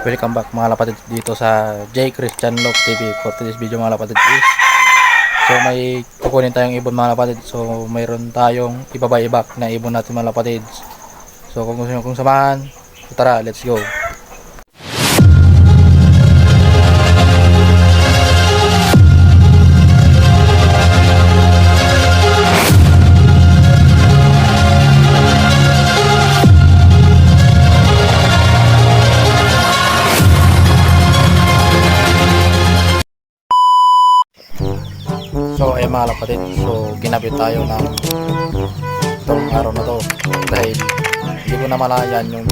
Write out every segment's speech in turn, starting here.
Welcome back mga lapatid dito sa J Christian Love TV. For today's video mga lapatid is may kukunin tayong ibon mga lapatid. So mayroon tayong ibabay-back na ibon natin mga lapatid. So kung gusto nyo kong samahan, tara, let's go. So ay mga kapatid, so ginabit tayo ng itong araw na to dahil hindi ko na malayan yung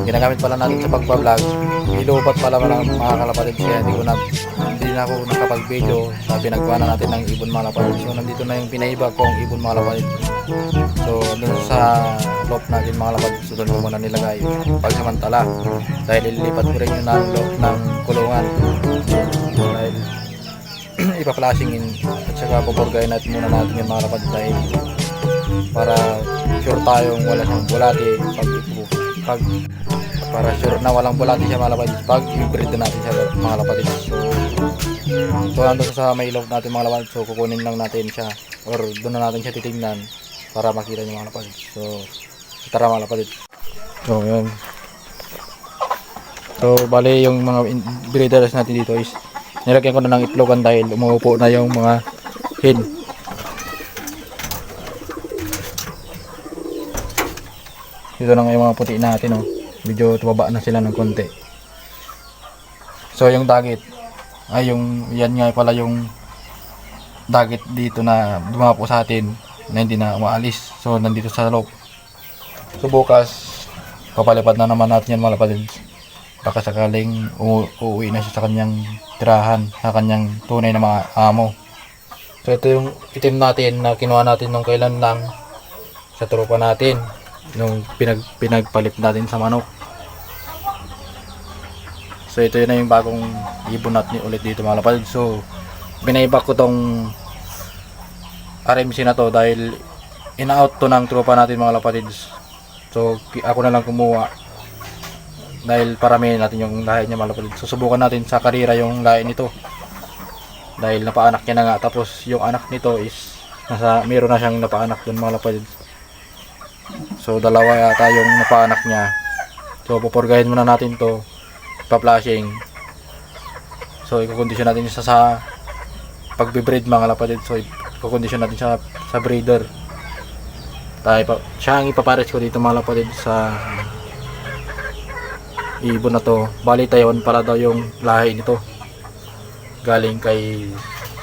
ginagamit pala natin sa pagbablog. Ilubat pala mga kalapatid, kaya hindi na ako nakapag-video sa pinagkuha na natin ng ibon mga kalapatid. So nandito na yung pinaiba kong ibon mga kalapatid. So doon sa loft natin mga kalapatid, so doon ko muna nilagay pagsamantala dahil ililipat ko rin yung ng kulungan dahil ipa-flashingin at saka puporgayin natin muna natin yung mga lapad dahil para sure tayong wala siyang bulati para sure na walang bulati siya mga lapad pag i-breed natin siya mga lapad. So nandun sa may loob natin mga lapad, so kukunin lang natin siya or doon na natin siya titingnan para makita niyo mga lapad. So tara mga lapad. So yun, so bali yung mga breeders natin dito is nilagyan ko na ng itlogan dahil umuupo na yung mga hen. Dito na nga yung mga puti natin, oh. Medyo tumaba na sila ng konti. So yung dagit ay yan nga pala yung dagit dito na dumapo sa atin na hindi na umaalis. So nandito sa loob. So bukas papalipad na naman natin yan mga lapad. Baka sakaling uuwi na siya sa kanyang tirahan, sa kanyang tunay na mga amo. So ito yung itim natin na kinuha natin nung kailan lang sa tropa natin, nung pinagpalit natin sa manok. So ito yun na yung bagong ibon natin ulit dito mga lapad. So binaibak ko tong RMC na to dahil in-out to ng tropa natin mga lapatids. So ako na lang kumuha dahil paramihin natin yung lahi niya mga lapatid. Susubukan natin sa karira yung lahi nito dahil napaanak niya na nga, tapos yung anak nito is meron na siyang napaanak dun mga lapatid. So dalawa yata yung napaanak niya. So pupurgahin muna natin to, pa-flashing. So i-condition natin siya sa pagbe-breed mga lapatid. So i-condition natin siya sa breeder. Siya ang ipapares ko dito mga lapatid sa ibon na to. Bali Taiwan pala daw yung lahi nito, galing kay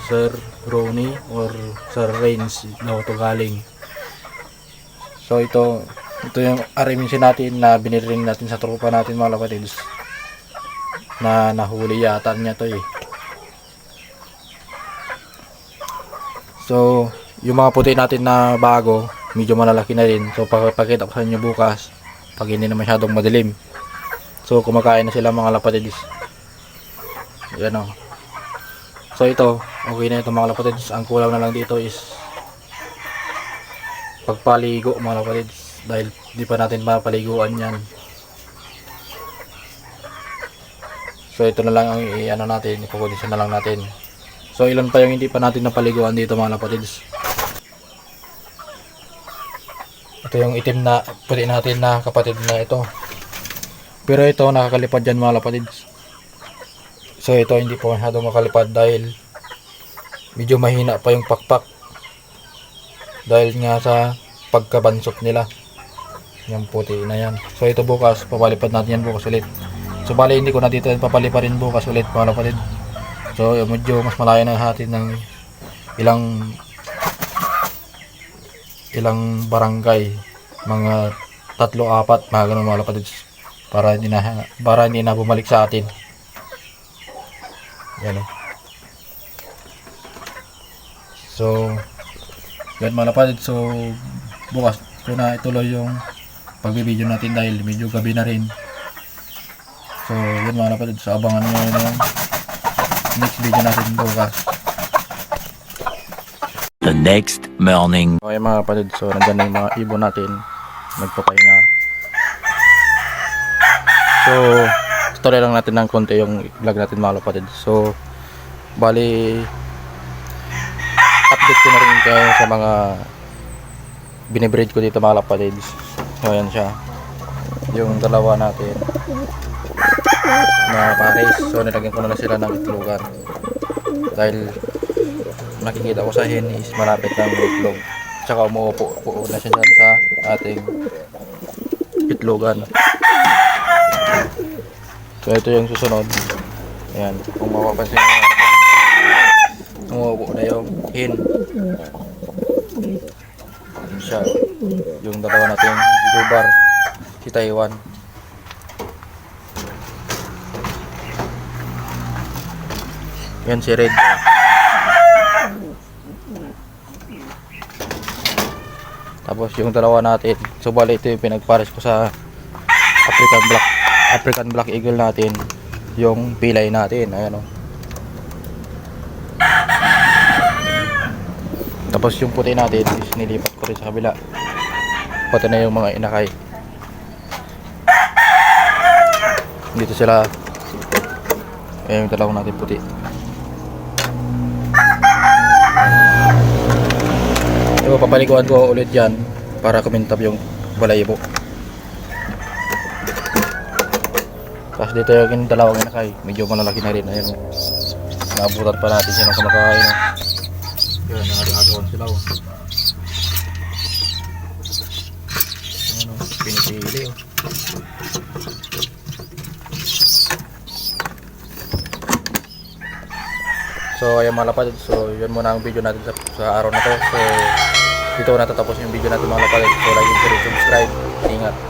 Sir Ronnie or Sir Rains daw to galing. So ito yung RMC natin na biniring natin sa tropa natin mga lapatids, na nahuli yata niya to eh. So yung mga puti natin na bago, medyo malalaki na rin. So pakita ko sa inyo bukas pag hindi na masyadong madilim. So kumakain na sila mga lapatids. Yan o. So ito, okay na ito mga lapatids. Ang kulang na lang dito is pagpaligo mga lapatids, dahil di pa natin mapaliguan yan. So ito na lang ang i-ano natin, ipakondisyon na lang natin. So ilan pa yung hindi pa natin napaliguan dito mga lapatids. Ito yung itim na puti natin na kapatid na ito. Pero ito nakakalipad dyan mga lapatids. So ito hindi pa masyadong makalipad dahil medyo mahina pa yung pakpak, dahil nga sa pagkabansot nila yung puti na yan. So ito bukas papalipad natin yan bukas ulit. So bali hindi ko na dito papaliparin bukas ulit mga lapatid. So medyo mas malayo na natin ng ilang barangay, mga 3-4 mga ganun mga lapatids, para hindi na bumalik sa atin. Yan o. So yan mga lapatid. So bukas ko na ituloy yung pagbibideo natin dahil medyo gabi na rin. So yan mga lapatid. So abangan nyo yung next video natin bukas. The next morning. Okay mga kapatid, so nandyan na yung mga ibon natin nagpapahinga. So, tuloy lang natin ng konti yung vlog natin mga kapatid. So, bali, update ko na rin kayo sa mga binibreed ko dito mga kapatid. So, ayan siya. Yung dalawa natin na pares. So, nilagyan ko na sila ng itlogan. Dahil nakikita ko sa hen is malapit ng itlog. Tsaka umuupo na siya dyan sa ating itlogan. So ito yung susunod. Ayan, kung mapapansin nyo, umuupo na yung hen. Siya, yung dalawa natin Dubar, si Taiwan. Yan si Red. Tapos yung dalawa natin, so bali ito yung pinagpares ko sa African Black Eagle natin, yung pilay natin, ayan o. Tapos yung puti natin is nilipat ko rin sa kabila, pati na yung mga inakay. Dito sila, ayan yung dalawang natin puti. So, papaliguan ko ulit yan para kumintab yung balayibo. Tapos dito yung dalawang inakay, medyo malalaki na rin. Ayan, naabutan pa natin siya ng kumakain. Ayan, nakagagawan sila. Ayan, pinipili. So ayan mga lapad, so yun muna ang video natin sa araw na to. So dito na tatapos yung video natin mga lapad. So like and share, subscribe, ingat.